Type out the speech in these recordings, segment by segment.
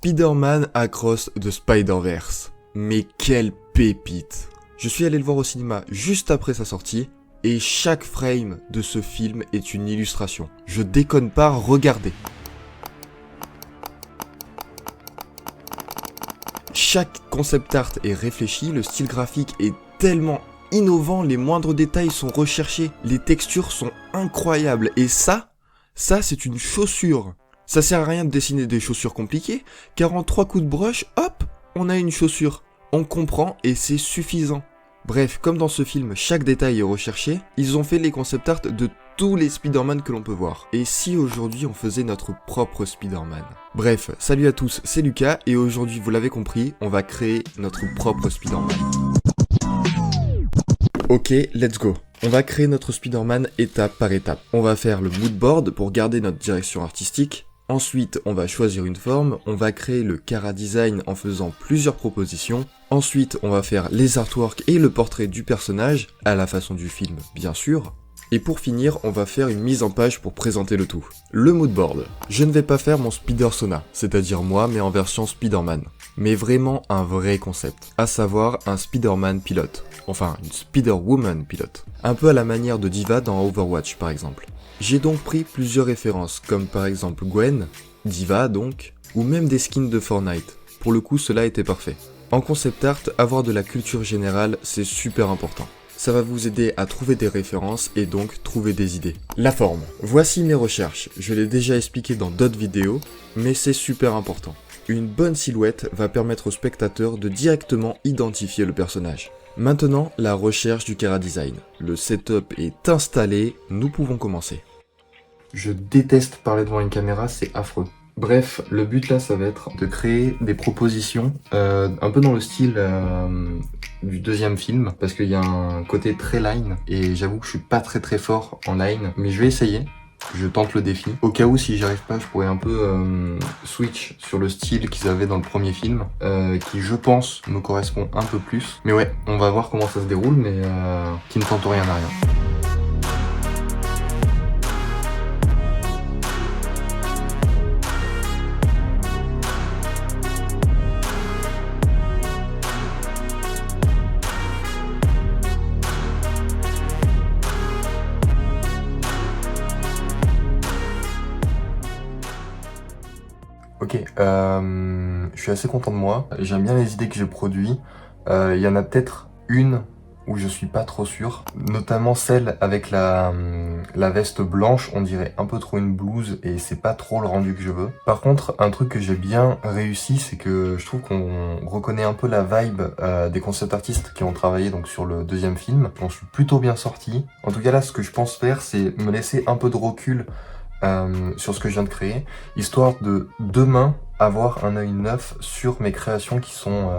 Spider-Man Across the Spider-Verse. Mais quelle pépite! Je suis allé le voir au cinéma juste après sa sortie, et chaque frame de ce film est une illustration. Je déconne pas, regardez. Chaque concept art est réfléchi, le style graphique est tellement innovant, les moindres détails sont recherchés, les textures sont incroyables, et ça c'est une chaussure. Ça sert à rien de dessiner des chaussures compliquées, car en 3 coups de brush, hop, on a une chaussure. On comprend et c'est suffisant. Bref, comme dans ce film, chaque détail est recherché, ils ont fait les concept art de tous les Spider-Man que l'on peut voir. Et si aujourd'hui on faisait notre propre Spider-Man? Bref, salut à tous, c'est Lucas, et aujourd'hui, vous l'avez compris, on va créer notre propre Spider-Man. Ok, let's go. On va créer notre Spider-Man étape par étape. On va faire le mood board pour garder notre direction artistique. Ensuite, on va choisir une forme, on va créer le Chara Design en faisant plusieurs propositions. Ensuite, on va faire les artworks et le portrait du personnage, à la façon du film, bien sûr. Et pour finir, on va faire une mise en page pour présenter le tout. Le mood board. Je ne vais pas faire mon Spider-Sona, c'est-à-dire moi, mais en version Spider-Man. Mais vraiment un vrai concept, à savoir un Spider-Man pilote. Enfin, une Spider-Woman pilote. Un peu à la manière de D.Va dans Overwatch, par exemple. J'ai donc pris plusieurs références, comme par exemple Gwen, D.Va donc, ou même des skins de Fortnite. Pour le coup, cela était parfait. En concept art, avoir de la culture générale, c'est super important. Ça va vous aider à trouver des références et donc trouver des idées. La forme. Voici mes recherches. Je l'ai déjà expliqué dans d'autres vidéos, mais c'est super important. Une bonne silhouette va permettre au spectateur de directement identifier le personnage. Maintenant, la recherche du Chara Design. Le setup est installé, nous pouvons commencer. Je déteste parler devant une caméra, c'est affreux. Bref, le but là, ça va être de créer des propositions, un peu dans le style du deuxième film, parce qu'il y a un côté très line, et j'avoue que je suis pas très fort en line, mais je vais essayer. Je tente le défi. Au cas où, si j'y arrive pas, je pourrais un peu switch sur le style qu'ils avaient dans le premier film, qui, je pense, me correspond un peu plus. Mais ouais, on va voir comment ça se déroule, mais qui ne tente rien à rien. Ok, je suis assez content de moi, j'aime bien les idées que j'ai produites, il y en a peut-être une où je suis pas trop sûr, notamment celle avec la veste blanche, on dirait un peu trop une blouse et c'est pas trop le rendu que je veux. Par contre, un truc que j'ai bien réussi, c'est que je trouve qu'on reconnaît un peu la vibe des concept artistes qui ont travaillé donc sur le deuxième film. J'en suis plutôt bien sorti. En tout cas là, ce que je pense faire, c'est me laisser un peu de recul sur ce que je viens de créer, histoire de demain avoir un œil neuf sur mes créations qui sont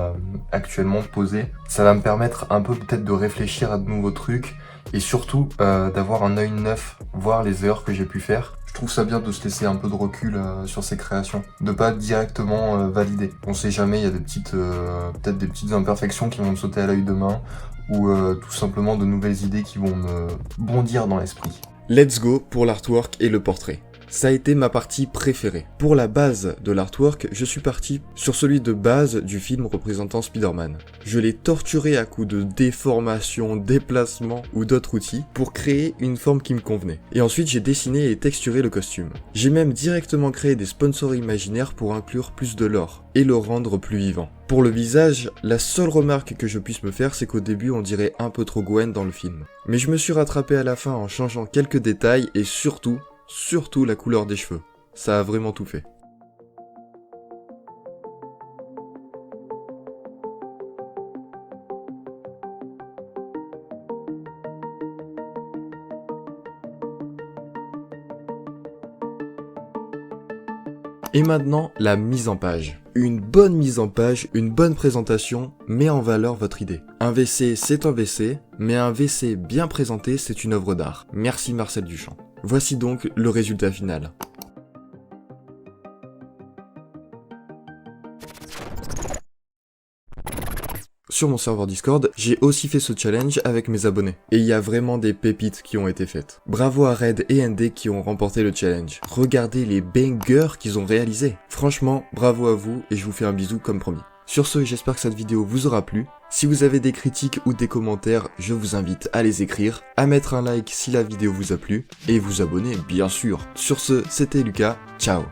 actuellement posées. Ça va me permettre un peu peut-être de réfléchir à de nouveaux trucs et surtout d'avoir un œil neuf, voir les erreurs que j'ai pu faire. Je trouve ça bien de se laisser un peu de recul sur ses créations, de pas directement valider. On sait jamais, il y a des petites peut-être des petites imperfections qui vont me sauter à l'œil demain ou tout simplement de nouvelles idées qui vont me bondir dans l'esprit. Let's go pour l'artwork et le portrait. Ça a été ma partie préférée. Pour la base de l'artwork, je suis parti sur celui de base du film représentant Spider-Man. Je l'ai torturé à coups de déformation, déplacement ou d'autres outils pour créer une forme qui me convenait. Et ensuite, j'ai dessiné et texturé le costume. J'ai même directement créé des sponsors imaginaires pour inclure plus de lore et le rendre plus vivant. Pour le visage, la seule remarque que je puisse me faire, c'est qu'au début, on dirait un peu trop Gwen dans le film. Mais je me suis rattrapé à la fin en changeant quelques détails et surtout la couleur des cheveux. Ça a vraiment tout fait. Et maintenant, la mise en page. Une bonne mise en page, une bonne présentation met en valeur votre idée. Un WC, c'est un WC, mais un WC bien présenté, c'est une œuvre d'art. Merci Marcel Duchamp. Voici donc le résultat final. sur mon serveur Discord, j'ai aussi fait ce challenge avec mes abonnés. Et il y a vraiment des pépites qui ont été faites. Bravo à Red et ND qui ont remporté le challenge. Regardez les bangers qu'ils ont réalisés. Franchement, bravo à vous et je vous fais un bisou comme promis. Sur ce, j'espère que cette vidéo vous aura plu. Si vous avez des critiques ou des commentaires, je vous invite à les écrire, à mettre un like si la vidéo vous a plu, et vous abonner bien sûr. Sur ce, c'était Lucas, ciao.